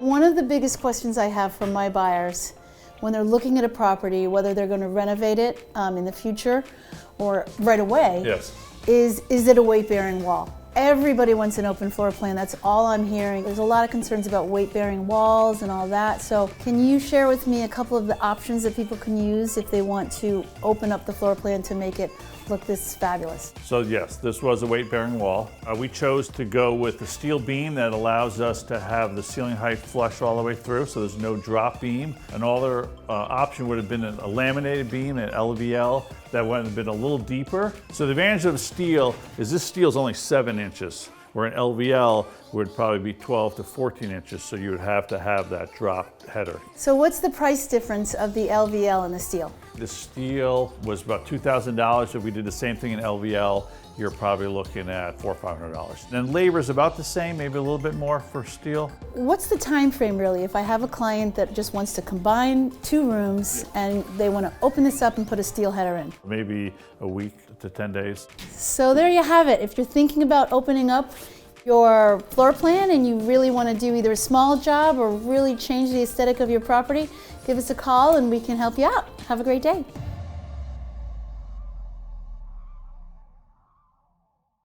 One of the biggest questions I have from my buyers when they're looking at a property, whether they're going to renovate it in the future or right away, Yes. is it a weight-bearing wall? Everybody wants an open floor plan. That's all I'm hearing. There's a lot of concerns about weight-bearing walls and all that. So can you share with me a couple of the options that people can use if they want to open up the floor plan to make it look this fabulous? So yes, this was a weight-bearing wall. We chose to go with the steel beam that allows us to have the ceiling height flush all the way through, so there's no drop beam. Another option would have been a laminated beam, an LVL, that would have been a little deeper. So the advantage of steel is this steel is only 7 inches, where an LVL would probably be 12 to 14 inches, so you would have to have that drop header. So what's the price difference of the LVL and the steel? The steel was about $2,000. If we did the same thing in LVL, you're probably looking at $400 or $500. Then labor is about the same, maybe a little bit more for steel. What's the time frame really if I have a client that just wants to combine 2 rooms and they want to open this up and put a steel header in? Maybe a week to 10 days. So there you have it. If you're thinking about opening up your floor plan and you really want to do either a small job or really change the aesthetic of your property, give us a call and we can help you out. Have a great day.